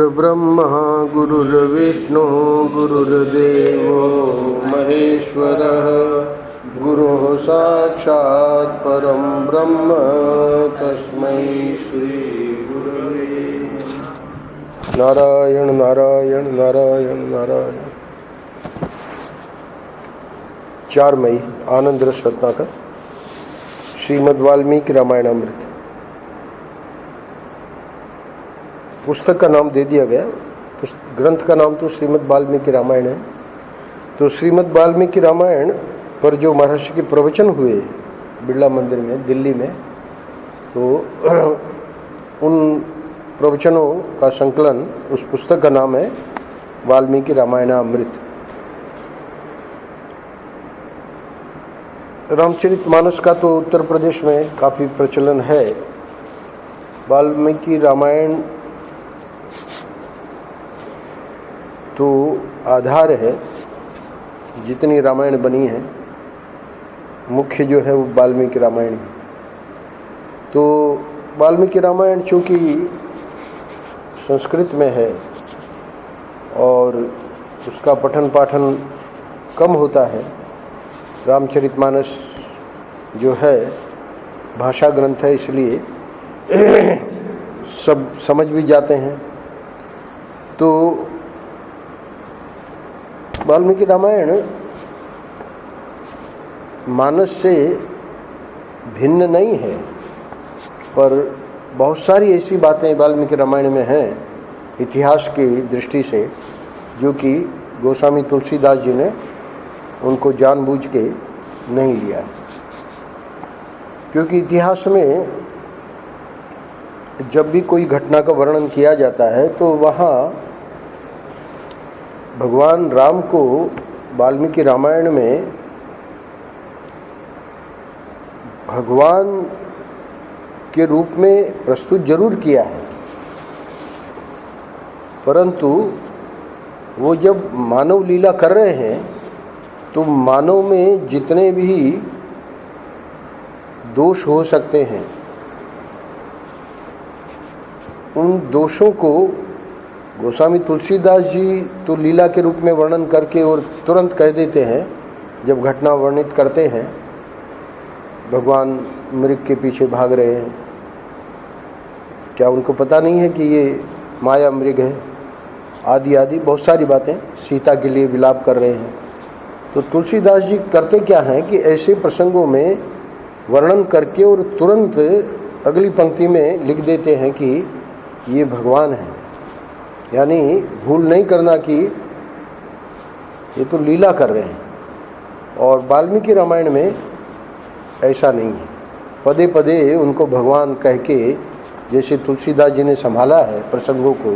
गुरुर्ब्रह्मा गुरुर्विष्णु गुरुर्देवो महेश्वरः गुरुः साक्षात् परं ब्रह्म तस्मै श्री गुरवे नारायण नारायण नारायण नारायण। 4 मई आनंद रस रत्नाकर श्रीमद् वाल्मीकि रामायणामृत। पुस्तक का नाम दे दिया गया, ग्रंथ का नाम तो श्रीमद् वाल्मीकि रामायण है। तो श्रीमद् वाल्मीकि रामायण पर जो महर्षि के प्रवचन हुए बिरला मंदिर में दिल्ली में, तो उन प्रवचनों का संकलन, उस पुस्तक का नाम है वाल्मीकि रामायणामृत। रामचरितमानस का तो उत्तर प्रदेश में काफ़ी प्रचलन है। वाल्मीकि रामायण तो आधार है, जितनी रामायण बनी है मुख्य जो है वो वाल्मीकि रामायण है। तो वाल्मीकि रामायण चूँकि संस्कृत में है और उसका पठन पाठन कम होता है, रामचरितमानस जो है भाषा ग्रंथ है, इसलिए सब समझ भी जाते हैं। तो वाल्मीकि रामायण मानस से भिन्न नहीं है, पर बहुत सारी ऐसी बातें वाल्मीकि रामायण में हैं इतिहास की दृष्टि से, जो कि गोस्वामी तुलसीदास जी ने उनको जानबूझ के नहीं लिया। क्योंकि इतिहास में जब भी कोई घटना का वर्णन किया जाता है तो वहाँ भगवान राम को वाल्मीकि रामायण में भगवान के रूप में प्रस्तुत जरूर किया है, परंतु वो जब मानव लीला कर रहे हैं तो मानव में जितने भी दोष हो सकते हैं, उन दोषों को गोस्वामी तुलसीदास जी तो लीला के रूप में वर्णन करके और तुरंत कह देते हैं। जब घटना वर्णित करते हैं, भगवान मृग के पीछे भाग रहे हैं, क्या उनको पता नहीं है कि ये माया मृग है, आदि आदि बहुत सारी बातें, सीता के लिए विलाप कर रहे हैं। तो तुलसीदास जी करते क्या हैं कि ऐसे प्रसंगों में वर्णन करके और तुरंत अगली पंक्ति में लिख देते हैं कि ये भगवान है। यानी भूल नहीं करना कि ये तो लीला कर रहे हैं। और वाल्मीकि रामायण में ऐसा नहीं है, पदे पदे उनको भगवान कह के, जैसे तुलसीदास जी ने संभाला है प्रसंगों को,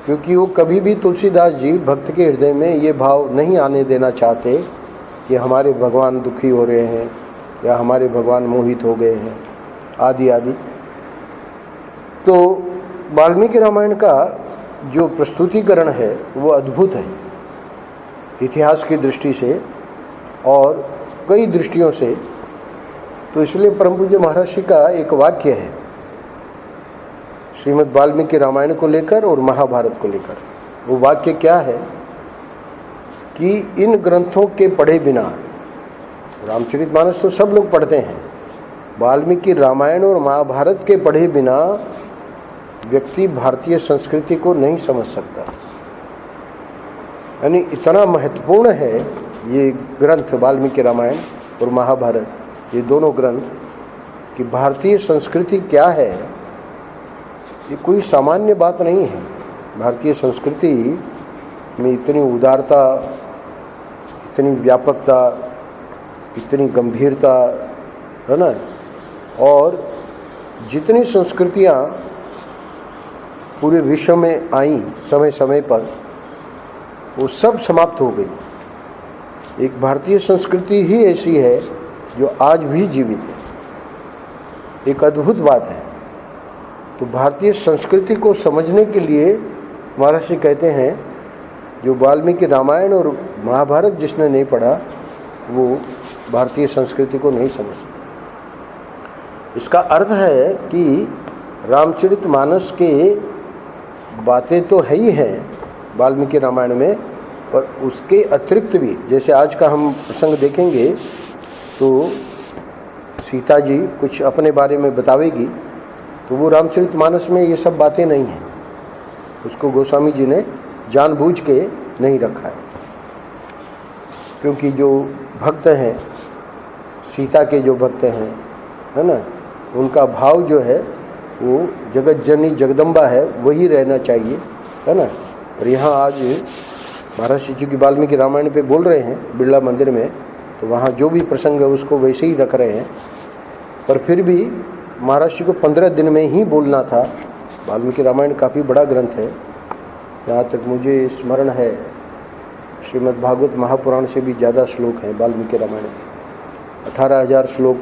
क्योंकि वो कभी भी तुलसीदास जी भक्त के हृदय में ये भाव नहीं आने देना चाहते कि हमारे भगवान दुखी हो रहे हैं या हमारे भगवान मोहित हो गए हैं, आदि आदि। तो वाल्मीकि रामायण का जो प्रस्तुतिकरण है वो अद्भुत है इतिहास की दृष्टि से और कई दृष्टियों से। तो इसलिए परम पूज्य महर्षि का एक वाक्य है श्रीमद् वाल्मीकि रामायण को लेकर और महाभारत को लेकर। वो वाक्य क्या है कि इन ग्रंथों के पढ़े बिना, रामचरितमानस तो सब लोग पढ़ते हैं, वाल्मीकि रामायण और महाभारत के पढ़े बिना व्यक्ति भारतीय संस्कृति को नहीं समझ सकता। यानी इतना महत्वपूर्ण है ये ग्रंथ वाल्मीकि रामायण और महाभारत, ये दोनों ग्रंथ, कि भारतीय संस्कृति क्या है ये कोई सामान्य बात नहीं है। भारतीय संस्कृति में इतनी उदारता, इतनी व्यापकता, इतनी गंभीरता है ना, और जितनी संस्कृतियाँ पूरे विश्व में आई समय समय पर, वो सब समाप्त हो गई। एक भारतीय संस्कृति ही ऐसी है जो आज भी जीवित है। एक अद्भुत बात है। तो भारतीय संस्कृति को समझने के लिए महर्षि कहते हैं जो वाल्मीकि रामायण और महाभारत जिसने नहीं पढ़ा वो भारतीय संस्कृति को नहीं समझ। इसका अर्थ है कि रामचरितमानस के बातें तो है ही हैं वाल्मीकि रामायण में, पर उसके अतिरिक्त भी, जैसे आज का हम प्रसंग देखेंगे तो सीता जी कुछ अपने बारे में बतावेगी, तो वो रामचरितमानस में ये सब बातें नहीं हैं। उसको गोस्वामी जी ने जानबूझ के नहीं रखा है, क्योंकि जो भक्त हैं, सीता के जो भक्त हैं, है ना, उनका भाव जो है वो जगत जननी जगदम्बा है, वही रहना चाहिए, है ना। और यहाँ आज महर्षि जी की वाल्मीकि रामायण पे बोल रहे हैं बिरला मंदिर में, तो वहाँ जो भी प्रसंग है उसको वैसे ही रख रहे हैं। पर फिर भी महर्षि को 15 दिन में ही बोलना था। वाल्मीकि रामायण काफ़ी बड़ा ग्रंथ है। यहाँ तक मुझे स्मरण है श्रीमद् भागवत महापुराण से भी ज़्यादा श्लोक हैं वाल्मीकि रामायण में। 18,000 श्लोक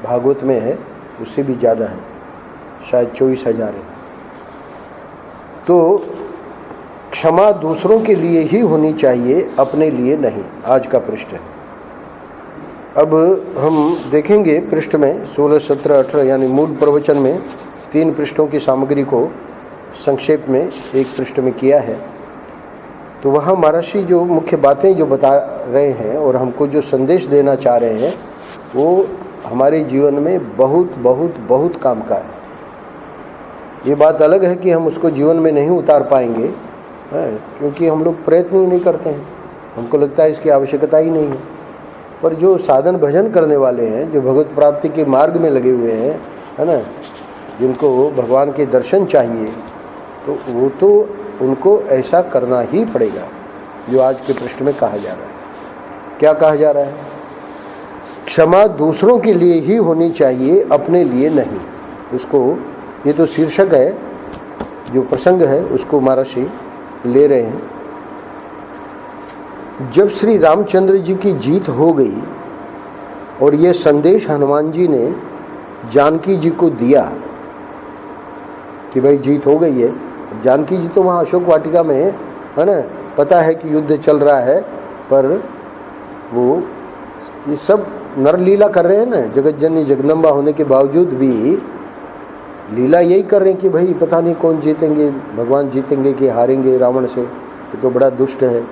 भागवत में है, उससे भी ज़्यादा है, शायद 24,000 है। तो क्षमा दूसरों के लिए ही होनी चाहिए, अपने लिए नहीं। आज का पृष्ठ है। अब हम देखेंगे पृष्ठ में 16, 17, 18 यानी मूल प्रवचन में 3 पृष्ठों की सामग्री को संक्षेप में एक पृष्ठ में किया है। तो वहाँ महर्षि जो मुख्य बातें जो बता रहे हैं और हमको जो संदेश देना चाह रहे हैं, वो हमारे जीवन में बहुत बहुत बहुत काम का है। ये बात अलग है कि हम उसको जीवन में नहीं उतार पाएंगे, क्योंकि हम लोग प्रयत्न ही नहीं करते हैं, हमको लगता है इसकी आवश्यकता ही नहीं है। पर जो साधन भजन करने वाले हैं, जो भगवत प्राप्ति के मार्ग में लगे हुए हैं, है ना, जिनको भगवान के दर्शन चाहिए, तो वो तो उनको ऐसा करना ही पड़ेगा जो आज के पृष्ठ में कहा जा रहा है। क्या कहा जा रहा है? क्षमा दूसरों के लिए ही होनी चाहिए, अपने लिए नहीं। उसको, ये तो शीर्षक है, जो प्रसंग है उसको महर्षि ले रहे हैं। जब श्री रामचंद्र जी की जीत हो गई और ये संदेश हनुमान जी ने जानकी जी को दिया कि भाई जीत हो गई है। जानकी जी तो वहाँ अशोक वाटिका में है ना, पता है कि युद्ध चल रहा है, पर वो ये सब नरलीला कर रहे हैं ना, जगत जननी जगदम्बा होने के बावजूद भी लीला यही कर रहे हैं कि भाई पता नहीं कौन जीतेंगे, भगवान जीतेंगे कि हारेंगे रावण से, ये तो बड़ा दुष्ट है।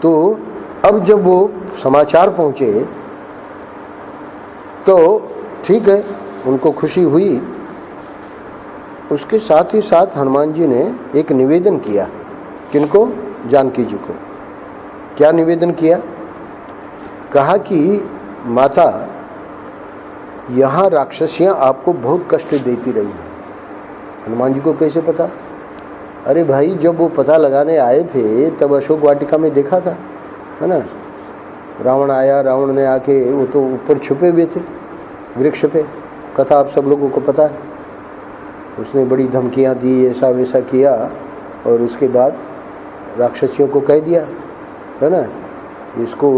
तो अब जब वो समाचार पहुँचे तो ठीक है, उनको खुशी हुई। उसके साथ ही साथ हनुमान जी ने एक निवेदन किया। किनको? जानकी जी को। क्या निवेदन किया? कहा कि माता, यहाँ राक्षसियाँ आपको बहुत कष्ट देती रही हैं। हनुमान जी को कैसे पता? अरे भाई, जब वो पता लगाने आए थे तब अशोक वाटिका में देखा था, है ना। रावण आया, रावण ने आके, वो तो ऊपर छुपे हुए थे वृक्ष पे, कथा आप सब लोगों को पता है। उसने बड़ी धमकियाँ दी, ऐसा वैसा किया, और उसके बाद राक्षसियों को कह दिया, है ना, इसको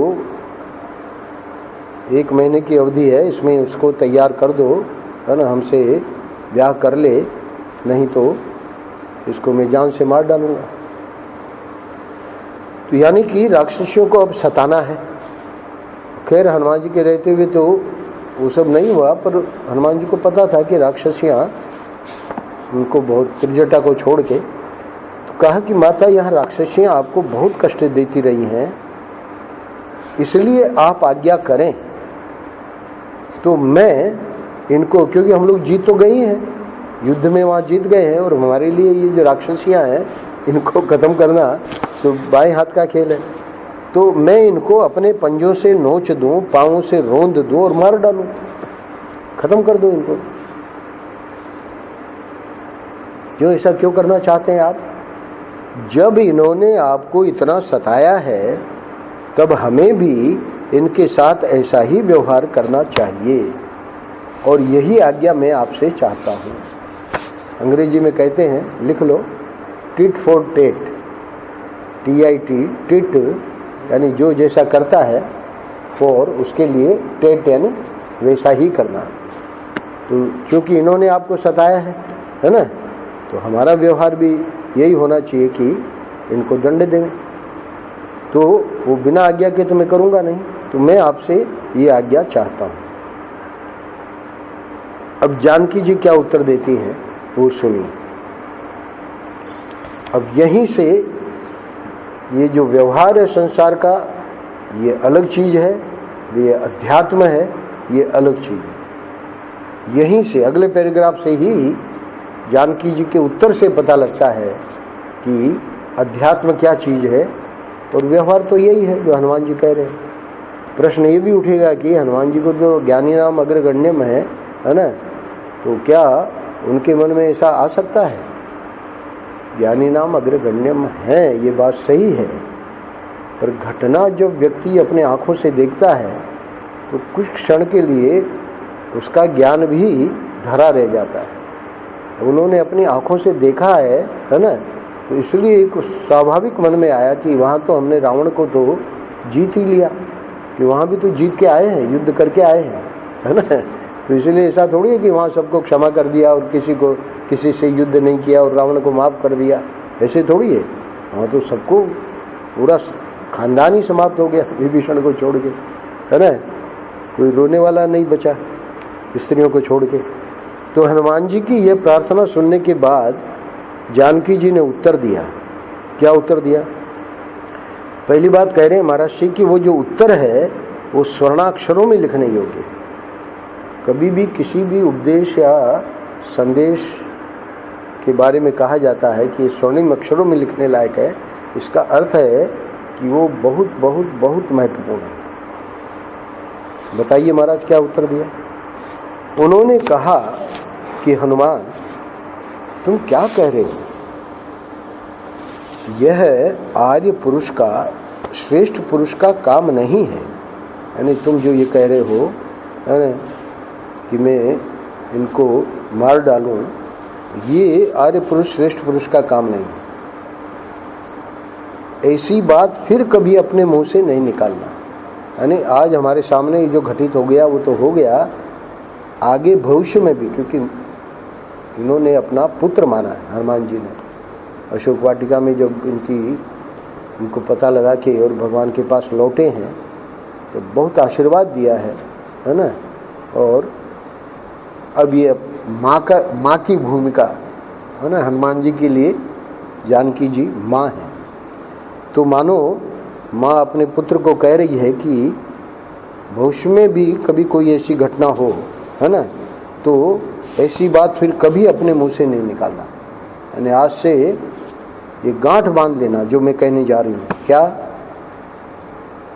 1 महीने की अवधि है, इसमें उसको तैयार कर दो, है ना, हमसे ब्याह कर ले, नहीं तो इसको मैं जान से मार डालूंगा। तो यानी कि राक्षसियों को अब सताना है। खैर हनुमान जी के रहते हुए तो वो सब नहीं हुआ, पर हनुमान जी को पता था कि राक्षसियाँ उनको बहुत त्रिजटा को छोड़ के, तो कहा कि माता, यहाँ राक्षसियाँ आपको बहुत कष्ट देती रही हैं, इसलिए आप आज्ञा करें तो मैं इनको, क्योंकि हम लोग जीत तो गए हैं, युद्ध में वहाँ जीत गए हैं, और हमारे लिए ये जो राक्षसियाँ हैं इनको ख़त्म करना तो बाएं हाथ का खेल है। तो मैं इनको अपने पंजों से नोच दूं, पाँवों से रोंद दूं और मार डालूं, ख़त्म कर दूं इनको। क्यों ऐसा क्यों करना चाहते हैं आप? जब इन्होंने आपको इतना सताया है, तब हमें भी इनके साथ ऐसा ही व्यवहार करना चाहिए, और यही आज्ञा मैं आपसे चाहता हूँ। अंग्रेजी में कहते हैं, लिख लो, tit for tat, TIT, tit यानी जो जैसा करता है, फॉर उसके लिए, टेट यानी वैसा ही करना। तो क्योंकि इन्होंने आपको सताया है ना, तो हमारा व्यवहार भी यही होना चाहिए कि इनको दंड दें। तो वो बिना आज्ञा के तो मैं करूँगा नहीं, तो मैं आपसे ये आज्ञा चाहता हूँ। अब जानकी जी क्या उत्तर देती हैं वो सुनिए। अब यहीं से ये जो व्यवहार है संसार का, ये अलग चीज़ है, ये अध्यात्म है, ये अलग चीज़ है। यहीं से अगले पैराग्राफ से ही जानकी जी के उत्तर से पता लगता है कि अध्यात्म क्या चीज़ है और व्यवहार तो यही है जो हनुमान जी कह रहे हैं। प्रश्न ये भी उठेगा कि हनुमान जी को तो ज्ञानी नाम अग्रगण्यम है ना, तो क्या उनके मन में ऐसा आ सकता है? ज्ञानी नाम अग्रगण्यम है, ये बात सही है, पर घटना जब व्यक्ति अपने आँखों से देखता है तो कुछ क्षण के लिए उसका ज्ञान भी धरा रह जाता है। उन्होंने अपनी आँखों से देखा है ना, तो इसलिए एक स्वाभाविक मन में आया कि वहाँ तो हमने रावण को तो जीत ही लिया, कि वहाँ भी तो जीत के आए हैं, युद्ध करके आए हैं, है ना। तो इसलिए ऐसा थोड़ी है कि वहाँ सबको क्षमा कर दिया और किसी से युद्ध नहीं किया और रावण को माफ़ कर दिया, ऐसे थोड़ी है। वहाँ तो सबको पूरा खानदान ही समाप्त हो गया विभीषण को छोड़ के, है ना। कोई रोने वाला नहीं बचा स्त्रियों को छोड़ के। तो हनुमान जी की ये प्रार्थना सुनने के बाद जानकी जी ने उत्तर दिया। क्या उत्तर दिया? पहली बात कह रहे हैं महाराज जी कि वो जो उत्तर है वो स्वर्णाक्षरों में लिखने योग्य है। कभी भी किसी भी उपदेश या संदेश के बारे में कहा जाता है कि स्वर्णिम अक्षरों में लिखने लायक है, इसका अर्थ है कि वो बहुत बहुत बहुत महत्वपूर्ण है। बताइए महाराज क्या उत्तर दिया? उन्होंने कहा कि हनुमान तुम क्या कह रहे हो? यह आर्य पुरुष का, श्रेष्ठ पुरुष का काम नहीं है। यानी तुम जो ये कह रहे हो, है ना, कि मैं इनको मार डालूं, ये आर्य पुरुष श्रेष्ठ पुरुष का काम नहीं है। ऐसी बात फिर कभी अपने मुंह से नहीं निकालना। यानी आज हमारे सामने जो घटित हो गया वो तो हो गया, आगे भविष्य में भी, क्योंकि इन्होंने अपना पुत्र माना है हनुमान जी ने। अशोक वाटिका में जब इनको पता लगा कि और भगवान के पास लौटे हैं तो बहुत आशीर्वाद दिया है ना। और अब ये माँ की भूमिका है ना, हनुमान जी के लिए जानकी जी माँ हैं। तो मानो माँ अपने पुत्र को कह रही है कि भविष्य में भी कभी कोई ऐसी घटना हो, है ना, तो ऐसी बात फिर कभी अपने मुंह से नहीं निकालना। यानी आज से ये गांठ बांध लेना जो मैं कहने जा रही हूँ। क्या?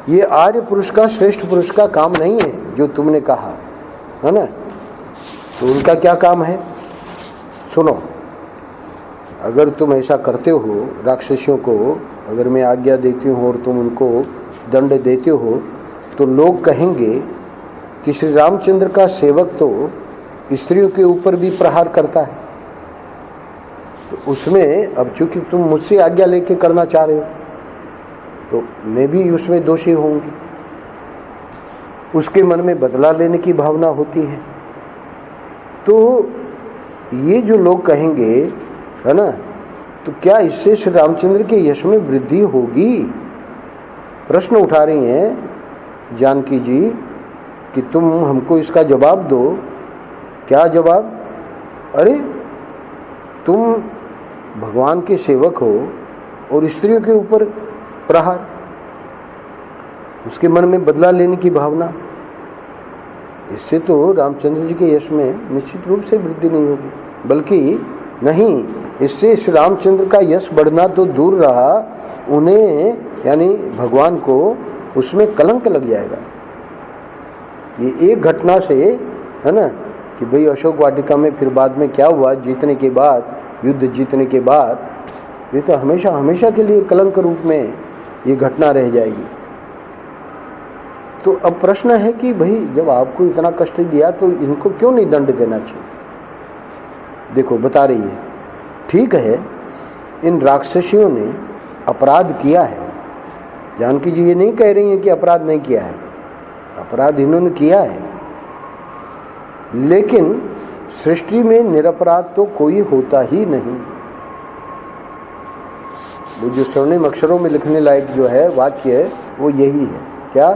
ये आर्य पुरुष का, श्रेष्ठ पुरुष का काम नहीं है जो तुमने कहा, है ना। तो उनका क्या काम है? सुनो, अगर तुम ऐसा करते हो, राक्षसियों को अगर मैं आज्ञा देती हूँ और तुम उनको दंड देते हो, तो लोग कहेंगे कि श्री रामचंद्र का सेवक तो स्त्रियों के ऊपर भी प्रहार करता है। तो उसमें अब चूंकि तुम मुझसे आज्ञा लेके करना चाह रहे हो तो मैं भी उसमें दोषी होंगी। उसके मन में बदला लेने की भावना होती है। तो ये जो लोग कहेंगे, है ना, तो क्या इससे श्री रामचंद्र के यश में वृद्धि होगी? प्रश्न उठा रही हैं जानकी जी कि तुम हमको इसका जवाब दो। क्या जवाब? अरे तुम भगवान के सेवक हो और स्त्रियों के ऊपर प्रहार, उसके मन में बदला लेने की भावना, इससे तो रामचंद्र जी के यश में निश्चित रूप से वृद्धि नहीं होगी, बल्कि नहीं, इससे श्री रामचंद्र का यश बढ़ना तो दूर रहा, उन्हें यानी भगवान को उसमें कलंक लग जाएगा। ये एक घटना से, है ना, कि भाई अशोक वाटिका में फिर बाद में क्या हुआ, जीतने के बाद, युद्ध जीतने के बाद, ये तो हमेशा हमेशा के लिए कलंक रूप में ये घटना रह जाएगी। तो अब प्रश्न है कि भाई जब आपको इतना कष्ट दिया तो इनको क्यों नहीं दंड देना चाहिए? देखो बता रही है, ठीक है, इन राक्षसियों ने अपराध किया है। जानकी जी ये नहीं कह रही हैं कि अपराध नहीं किया है, अपराध इन्होंने किया है, लेकिन सृष्टि में निरपराध तो कोई होता ही नहीं। वो जो स्वर्णिम अक्षरों में लिखने लायक जो है वाक्य है वो यही है। क्या?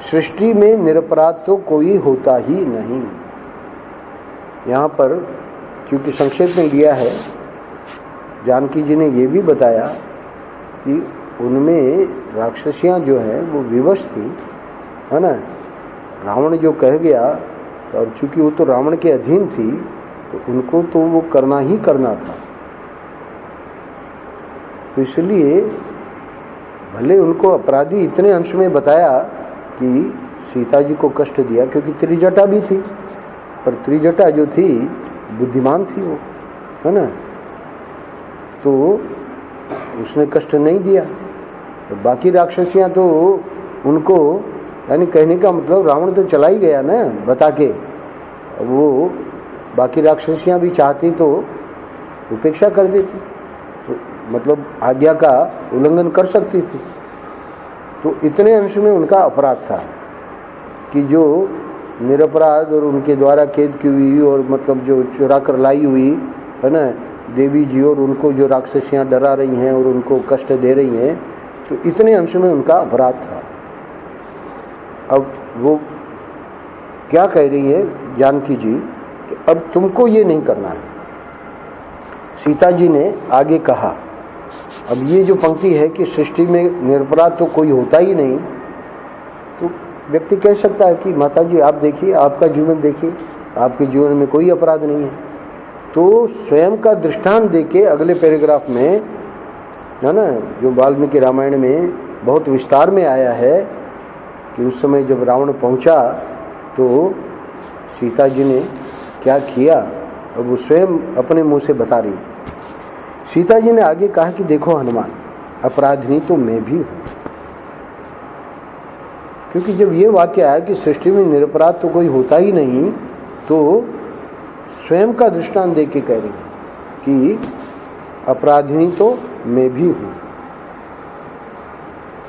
सृष्टि में निरपराध तो कोई होता ही नहीं। यहाँ पर चूंकि संक्षेप में लिया है, जानकी जी ने ये भी बताया कि उनमें राक्षसियाँ जो हैं वो विवश थी, है ना। रावण जो कह गया, और चूंकि वो तो रावण के अधीन थी तो उनको तो वो करना ही करना था। तो इसलिए भले उनको अपराधी इतने अंश में बताया कि सीता जी को कष्ट दिया, क्योंकि त्रिजटा भी थी, पर त्रिजटा जो थी बुद्धिमान थी वो, है ना, तो उसने कष्ट नहीं दिया। तो बाकी राक्षसियाँ तो उनको, यानी कहने का मतलब रावण तो चला ही गया ना बता के, वो बाकी राक्षसियाँ भी चाहती तो उपेक्षा कर देती, तो मतलब आज्ञा का उल्लंघन कर सकती थी। तो इतने अंश में उनका अपराध था कि जो निरपराध और उनके द्वारा कैद की हुई और मतलब जो चुरा कर लाई हुई, है ना, देवी जी, और उनको जो राक्षसियाँ डरा रही हैं और उनको कष्ट दे रही हैं, तो इतने अंश में उनका अपराध था। अब वो क्या कह रही है जानकी जी कि अब तुमको ये नहीं करना है। सीता जी ने आगे कहा, अब ये जो पंक्ति है कि सृष्टि में निरपराध तो कोई होता ही नहीं, तो व्यक्ति कह सकता है कि माता जी आप देखिए, आपका जीवन देखिए, आपके जीवन में कोई अपराध नहीं है। तो स्वयं का दृष्टांत देके अगले पैराग्राफ में, है ना, जो वाल्मीकि रामायण में बहुत विस्तार में आया है कि उस समय जब रावण पहुंचा तो सीता जी ने क्या किया, अब वो स्वयं अपने मुंह से बता रही। सीता जी ने आगे कहा कि देखो हनुमान, अपराधिनी तो मैं भी हूँ। क्योंकि जब ये वाक्य आया कि सृष्टि में निरपराध तो कोई होता ही नहीं, तो स्वयं का दृष्टांत देके कह रही कि अपराधिनी तो मैं भी हूँ।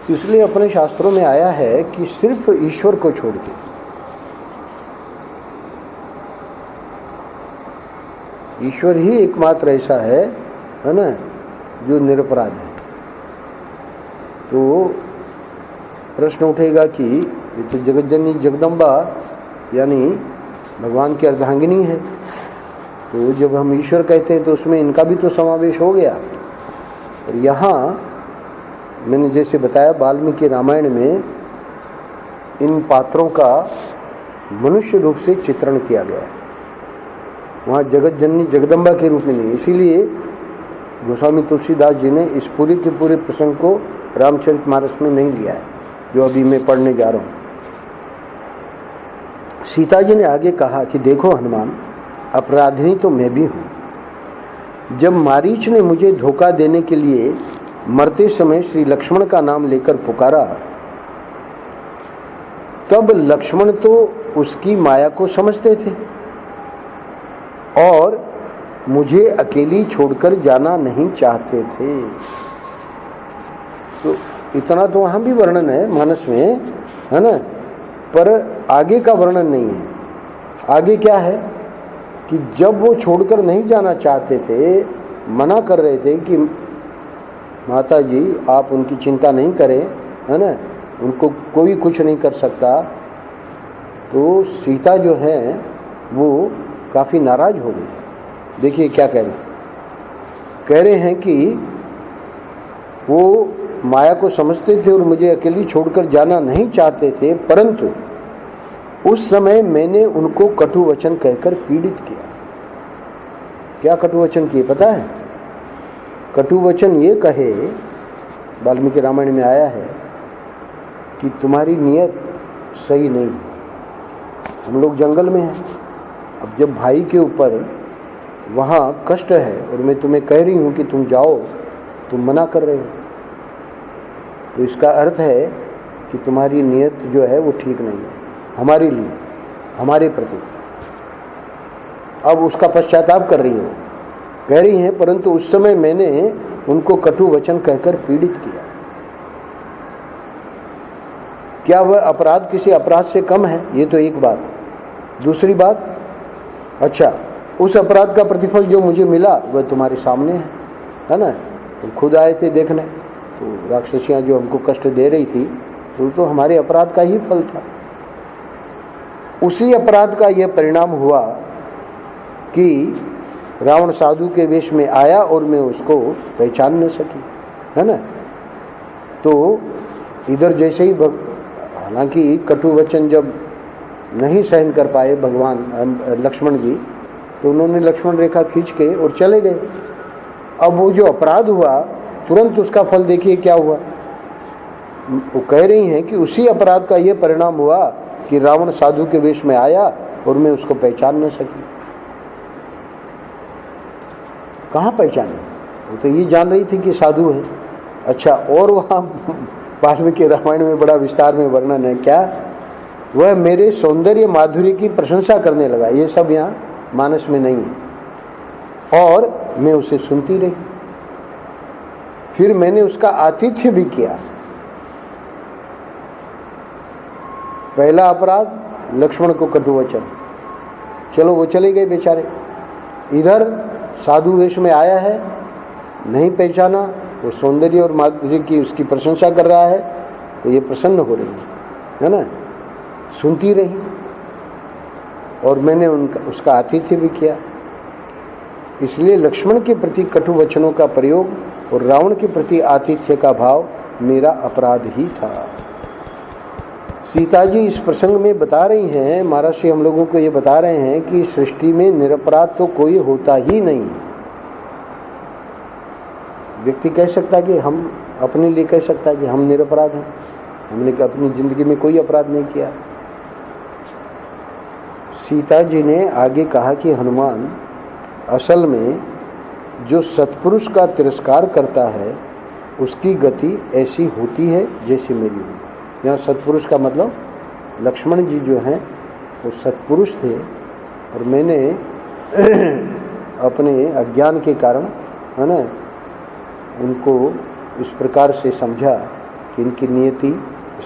इसलिए अपने शास्त्रों में आया है कि सिर्फ ईश्वर को छोड़ के, ईश्वर ही एकमात्र ऐसा है ना, जो निरपराध है। तो प्रश्न उठेगा कि ये तो जगतजननी जगदम्बा यानी भगवान की अर्धांगिनी है, तो जब हम ईश्वर कहते हैं तो उसमें इनका भी तो समावेश हो गया। और यहाँ मैंने जैसे बताया वाल्मीकि रामायण में इन पात्रों का मनुष्य रूप से चित्रण किया गया है, वहाँ जगत जननी जगदम्बा के रूप में नहीं। इसीलिए गोस्वामी तुलसीदास जी ने इस पूरे के पूरे प्रसंग को रामचरितमानस में नहीं लिया है, जो अभी मैं पढ़ने जा रहा हूँ। सीता जी ने आगे कहा कि देखो हनुमान, अपराधिनी तो मैं भी हूँ। जब मारीच ने मुझे धोखा देने के लिए मरते समय श्री लक्ष्मण का नाम लेकर पुकारा, तब लक्ष्मण तो उसकी माया को समझते थे और मुझे अकेली छोड़कर जाना नहीं चाहते थे। तो इतना तो वहाँ भी वर्णन है मानस में, है ना, पर आगे का वर्णन नहीं है। आगे क्या है कि जब वो छोड़कर नहीं जाना चाहते थे, मना कर रहे थे कि माता जी आप उनकी चिंता नहीं करें, है ना, उनको कोई कुछ नहीं कर सकता, तो सीता जो है वो काफ़ी नाराज हो गई। देखिए क्या कह रहे हैं कि वो माया को समझते थे और मुझे अकेली छोड़कर जाना नहीं चाहते थे, परंतु उस समय मैंने उनको कटु वचन कहकर पीड़ित किया। क्या कटु वचन किए पता है? कटु वचन ये कहे, वाल्मीकि रामायण में आया है कि तुम्हारी नियत सही नहीं। हम लोग जंगल में हैं, अब जब भाई के ऊपर वहाँ कष्ट है और मैं तुम्हें कह रही हूँ कि तुम जाओ, तुम मना कर रहे हो, तो इसका अर्थ है कि तुम्हारी नियत जो है वो ठीक नहीं है हमारे लिए, हमारे प्रति। अब उसका पश्चाताप कर रही हो, कह रही हैं परंतु उस समय मैंने उनको कटु वचन कहकर पीड़ित किया। क्या वह अपराध किसी अपराध से कम है? ये तो एक बात। दूसरी बात, अच्छा उस अपराध का प्रतिफल जो मुझे मिला वह तुम्हारे सामने है ना, तुम खुद आए थे देखने, तो राक्षसियाँ जो हमको कष्ट दे रही थी तो हमारे अपराध का ही फल था। उसी अपराध का यह परिणाम हुआ कि रावण साधु के वेश में आया और मैं उसको पहचान न सकी, है ना। तो इधर जैसे ही हालांकि कटु वचन जब नहीं सहन कर पाए भगवान लक्ष्मण जी, तो उन्होंने लक्ष्मण रेखा खींच के और चले गए। अब वो जो अपराध हुआ तुरंत उसका फल देखिए क्या हुआ। वो कह रही हैं कि उसी अपराध का ये परिणाम हुआ कि रावण साधु के वेश में आया और मैं उसको पहचान न सकी। कहाँ पहचाने, वो तो ये जान रही थी कि साधु है। अच्छा, और वहाँ वाल्मीकि रामायण में बड़ा विस्तार में वर्णन है क्या, वह मेरे सौंदर्य माधुर्य की प्रशंसा करने लगा। ये सब यहाँ मानस में नहीं है। और मैं उसे सुनती रही, फिर मैंने उसका आतिथ्य भी किया। पहला अपराध लक्ष्मण को कटु वचन, चलो वो चले गए बेचारे। इधर साधु वेश में आया है, नहीं पहचाना, वो सौंदर्य और माधुर्य की उसकी प्रशंसा कर रहा है, तो ये प्रसन्न हो रही है ना, सुनती रही। और मैंने उसका आतिथ्य भी किया। इसलिए लक्ष्मण के प्रति कटु वचनों का प्रयोग और रावण के प्रति आतिथ्य का भाव मेरा अपराध ही था। सीता जी इस प्रसंग में बता रही हैं, महर्षि हम लोगों को ये बता रहे हैं कि सृष्टि में निरपराध तो कोई होता ही नहीं। व्यक्ति कह सकता है कि हम अपने लिए कह सकता है कि हम निरपराध हैं, हमने अपनी जिंदगी में कोई अपराध नहीं किया। सीता जी ने आगे कहा कि हनुमान असल में जो सत्पुरुष का तिरस्कार करता है उसकी गति ऐसी होती है जैसी मेरी हुई। यहाँ सत्पुरुष का मतलब लक्ष्मण जी जो हैं वो सत्पुरुष थे, और मैंने अपने अज्ञान के कारण, है ना, उनको इस प्रकार से समझा कि इनकी नियति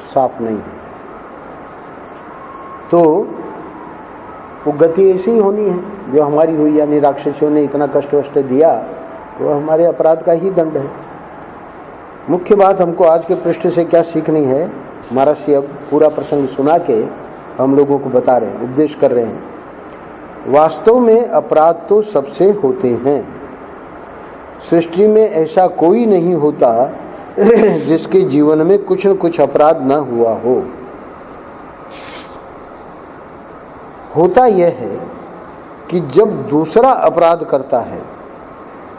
साफ नहीं है, तो वो गति ऐसी ही होनी है जो हमारी हुई। यानी राक्षसों ने इतना कष्ट वष्ट दिया तो हमारे अपराध का ही दंड है। मुख्य बात हमको आज के पृष्ठ से क्या सीखनी है, महर्षि अब पूरा प्रसंग सुना के हम लोगों को बता रहे हैं, उपदेश कर रहे हैं। वास्तव में अपराध तो सबसे होते हैं। सृष्टि में ऐसा कोई नहीं होता जिसके जीवन में कुछ न कुछ अपराध न हुआ हो। होता यह है कि जब दूसरा अपराध करता है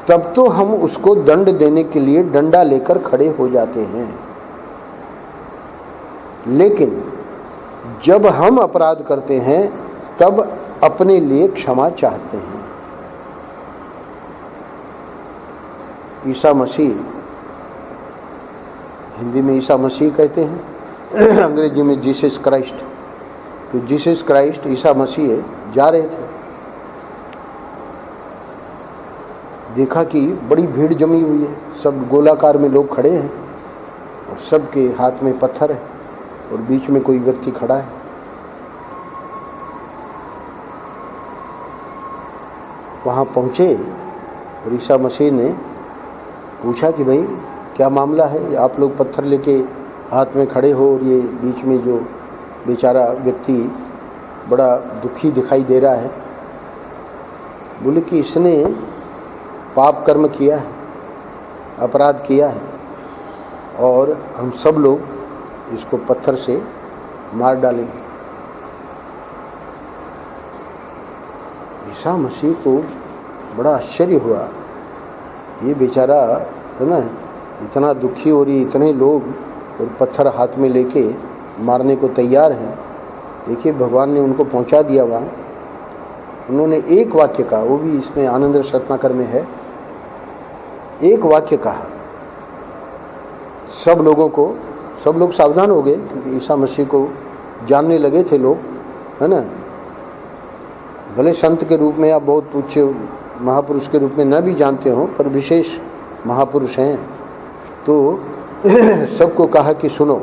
तब तो हम उसको दंड देने के लिए डंडा लेकर खड़े हो जाते हैं, लेकिन जब हम अपराध करते हैं तब अपने लिए क्षमा चाहते हैं। ईसा मसीह, हिंदी में ईसा मसीह कहते हैं, अंग्रेजी में जीसस क्राइस्ट। तो जीसस क्राइस्ट ईसा मसीह जा रहे थे, देखा कि बड़ी भीड़ जमी हुई है, सब गोलाकार में लोग खड़े हैं और सबके हाथ में पत्थर है और बीच में कोई व्यक्ति खड़ा है। वहाँ पहुँचे और ईसा मसीह ने पूछा कि भाई क्या मामला है, आप लोग पत्थर लेके हाथ में खड़े हो और ये बीच में जो बेचारा व्यक्ति बड़ा दुखी दिखाई दे रहा है। बोले कि इसने पाप कर्म किया है, अपराध किया है, और हम सब लोग इसको पत्थर से मार डालेंगे। ईसा मसीह को बड़ा आश्चर्य हुआ, ये बेचारा है ना इतना दुखी और ये इतने लोग और पत्थर हाथ में लेके मारने को तैयार हैं। देखिए भगवान ने उनको पहुंचा दिया वहाँ। उन्होंने एक वाक्य कहा, वो भी इसमें आनंद रत्नाकर में है, एक वाक्य कहा। सब लोग सावधान हो गए क्योंकि ईसा मसीह को जानने लगे थे लोग, है ना। भले संत के रूप में या बहुत उच्च महापुरुष के रूप में न भी जानते हो, पर विशेष महापुरुष हैं। तो सबको कहा कि सुनो,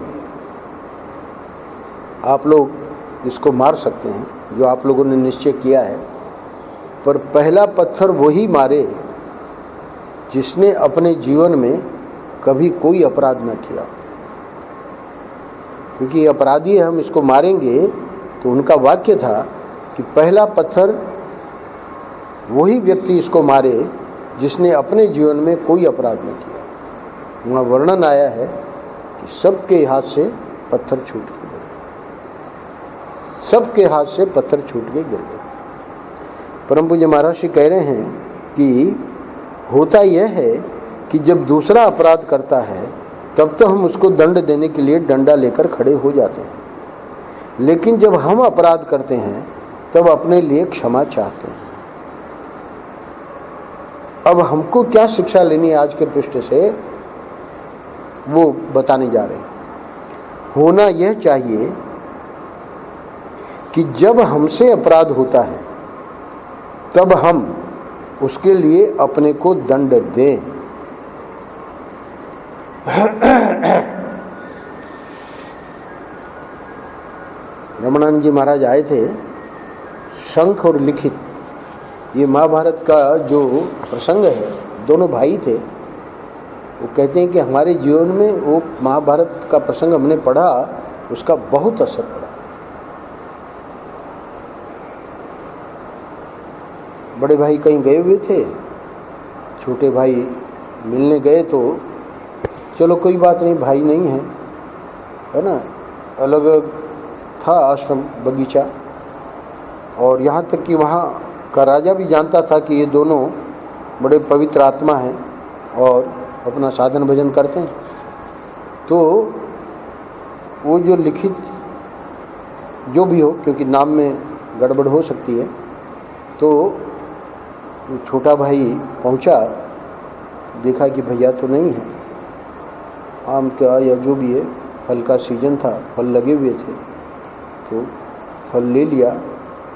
आप लोग इसको मार सकते हैं जो आप लोगों ने निश्चय किया है, पर पहला पत्थर वही मारे जिसने अपने जीवन में कभी कोई अपराध न किया, क्योंकि अपराधी है, हम इसको मारेंगे। तो उनका वाक्य था कि पहला पत्थर वही व्यक्ति इसको मारे जिसने अपने जीवन में कोई अपराध नहीं किया। वहाँ वर्णन आया है कि सबके हाथ से पत्थर छूट के गिर गए, सबके हाथ से पत्थर छूट के गिर गए। परम पूज्य महाराज जी कह रहे हैं कि होता यह है कि जब दूसरा अपराध करता है तब तो हम उसको दंड देने के लिए डंडा लेकर खड़े हो जाते हैं, लेकिन जब हम अपराध करते हैं तब अपने लिए क्षमा चाहते हैं। अब हमको क्या शिक्षा लेनी है आज के पृष्ठ से, वो बताने जा रहे हैं। होना यह चाहिए कि जब हमसे अपराध होता है तब हम उसके लिए अपने को दंड दें। रमणानंद जी महाराज आए थे, शंख और लिखित, ये महाभारत का जो प्रसंग है, दोनों भाई थे। वो कहते हैं कि हमारे जीवन में वो महाभारत का प्रसंग हमने पढ़ा, उसका बहुत असर पड़ा। बड़े भाई कहीं गए हुए थे, छोटे भाई मिलने गए तो चलो कोई बात नहीं, भाई नहीं है ना, अलग था आश्रम बगीचा। और यहाँ तक कि वहाँ का राजा भी जानता था कि ये दोनों बड़े पवित्र आत्मा हैं और अपना साधन भजन करते हैं। तो वो जो लिखित जो भी हो, क्योंकि नाम में गड़बड़ हो सकती है, तो छोटा भाई पहुंचा, देखा कि भैया तो नहीं है। आम का या जो भी है, फल का सीजन था, फल लगे हुए थे, तो फल ले लिया,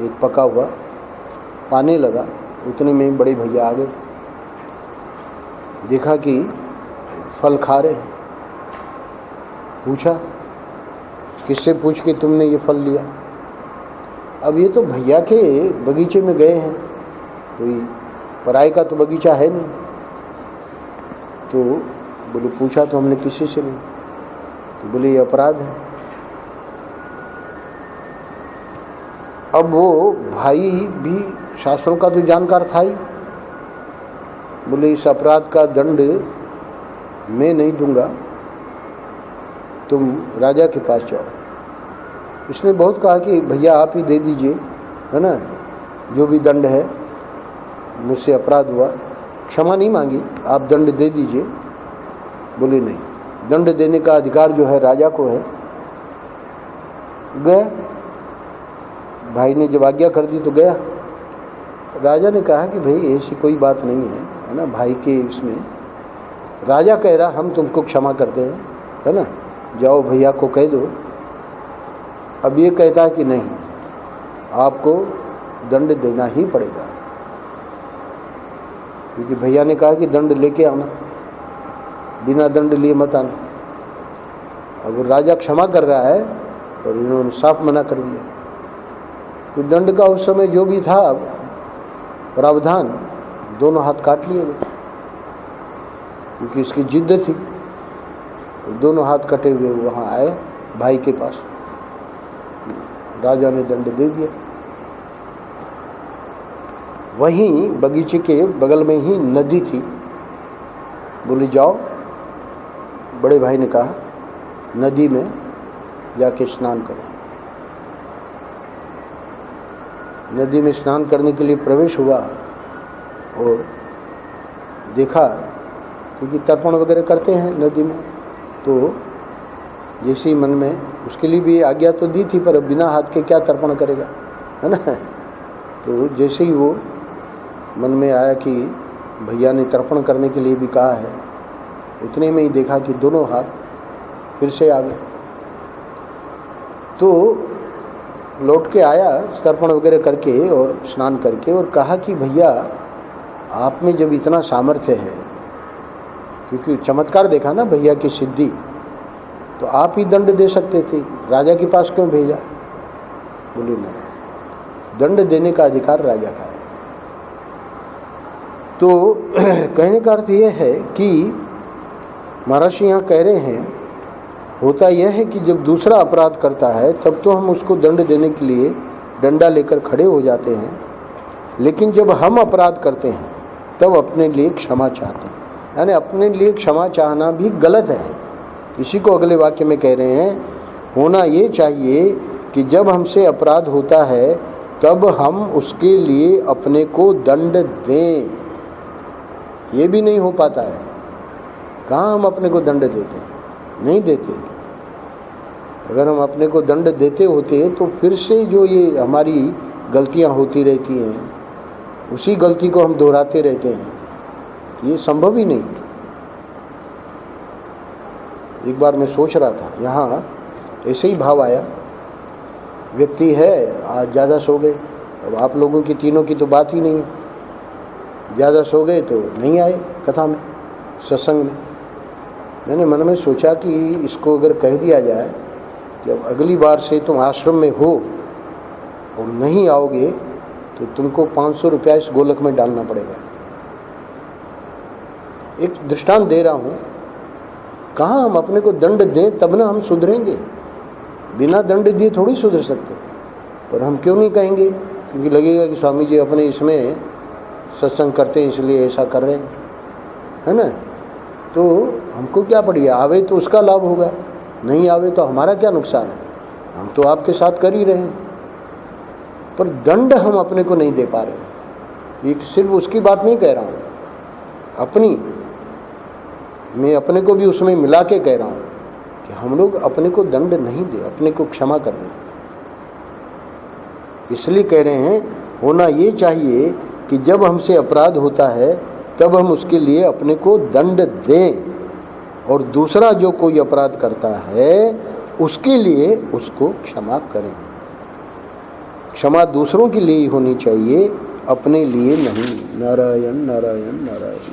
एक पका हुआ पाने लगा। उतने में बड़े भैया आ गए, देखा कि फल खा रहे हैं। पूछा, किससे पूछ के तुमने ये फल लिया? अब ये तो भैया के बगीचे में गए हैं, कोई पराये का तो बगीचा है नहीं। तो बोले पूछा तो हमने किसी से नहीं। तो बोले ये अपराध है। अब वो भाई भी शास्त्रों का तो जानकार था ही। बोले इस अपराध का दंड मैं नहीं दूंगा, तुम राजा के पास जाओ। इसने बहुत कहा कि भैया आप ही दे दीजिए, है ना, जो भी दंड है, मुझसे अपराध हुआ, क्षमा नहीं मांगी, आप दंड दे दीजिए। बोले नहीं, दंड देने का अधिकार जो है राजा को है। गया, भाई ने जब आज्ञा कर दी तो गया। राजा ने कहा कि भाई ऐसी कोई बात नहीं है ना, भाई के इसमें राजा कह रहा हम तुमको क्षमा करते हैं, है ना, जाओ भैया को कह दो। अब ये कहता है कि नहीं, आपको दंड देना ही पड़ेगा, क्योंकि भैया ने कहा कि दंड लेके आना, बिना दंड लिए मत आना। अब राजा क्षमा कर रहा है और इन्होंने साफ मना कर दिया। तो दंड का उस समय जो भी था प्रावधान, दोनों हाथ काट लिए गए, क्योंकि इसकी जिद्द थी। तो दोनों हाथ कटे हुए वहाँ आए भाई के पास, राजा ने दंड दे दिया। वहीं बगीचे के बगल में ही नदी थी। बोले जाओ, बड़े भाई ने कहा नदी में जाके स्नान करो। नदी में स्नान करने के लिए प्रवेश हुआ और देखा, क्योंकि तर्पण वगैरह करते हैं नदी में, तो जैसे ही मन में, उसके लिए भी आज्ञा तो दी थी, पर बिना हाथ के क्या तर्पण करेगा, है ना। तो जैसे ही वो मन में आया कि भैया ने तर्पण करने के लिए भी कहा है, उतने में ही देखा कि दोनों हाथ फिर से आ गए। तो लौट के आया तर्पण वगैरह करके और स्नान करके, और कहा कि भैया आप में जब इतना सामर्थ्य है, क्योंकि चमत्कार देखा ना भैया की सिद्धि, तो आप ही दंड दे सकते थे, राजा के पास क्यों भेजा? बोले नहीं, दंड देने का अधिकार राजा का है। तो कहने का अर्थ यह है कि महर्षि यहाँ कह रहे हैं, होता यह है कि जब दूसरा अपराध करता है तब तो हम उसको दंड देने के लिए डंडा लेकर खड़े हो जाते हैं, लेकिन जब हम अपराध करते हैं तब अपने लिए क्षमा चाहते हैं। यानी अपने लिए क्षमा चाहना भी गलत है। इसी को अगले वाक्य में कह रहे हैं, होना ये चाहिए कि जब हमसे अपराध होता है तब हम उसके लिए अपने को दंड दें। ये भी नहीं हो पाता है। कहाँ हम अपने को दंड देते हैं? नहीं देते। अगर हम अपने को दंड देते होते तो फिर से जो ये हमारी गलतियाँ होती रहती हैं, उसी गलती को हम दोहराते रहते हैं, ये संभव ही नहीं। एक बार मैं सोच रहा था, यहाँ ऐसे ही भाव आया, व्यक्ति है आज ज़्यादा सो गए। अब आप लोगों की तीनों की तो बात ही नहीं है, ज़्यादा सो गए तो नहीं आए कथा में, सत्संग में। मैंने मन में सोचा कि इसको अगर कह दिया जाए कि अब अगली बार से तुम आश्रम में हो और नहीं आओगे तो तुमको 500 रुपया इस गोलक में डालना पड़ेगा। एक दृष्टांत दे रहा हूँ। कहाँ हम अपने को दंड दें तब ना हम सुधरेंगे। बिना दंड दिए थोड़ी सुधर सकते। और हम क्यों नहीं कहेंगे? क्योंकि लगेगा कि स्वामी जी अपने इसमें सत्संग करते हैं इसलिए ऐसा कर रहे हैं, है ना। तो हमको क्या पड़ी, आवे तो उसका लाभ होगा, नहीं आवे तो हमारा क्या नुकसान है। हम तो आपके साथ कर ही रहे हैं, पर दंड हम अपने को नहीं दे पा रहे हैं। ये सिर्फ उसकी बात नहीं कह रहा हूँ, अपनी, मैं अपने को भी उसमें मिला के कह रहा हूँ कि हम लोग अपने को दंड नहीं दे, अपने को क्षमा कर देते। इसलिए कह रहे हैं, होना ये चाहिए कि जब हमसे अपराध होता है तब हम उसके लिए अपने को दंड दें, और दूसरा जो कोई अपराध करता है उसके लिए उसको क्षमा करें। क्षमा दूसरों के लिए ही होनी चाहिए, अपने लिए नहीं। नारायण नारायण नारायण।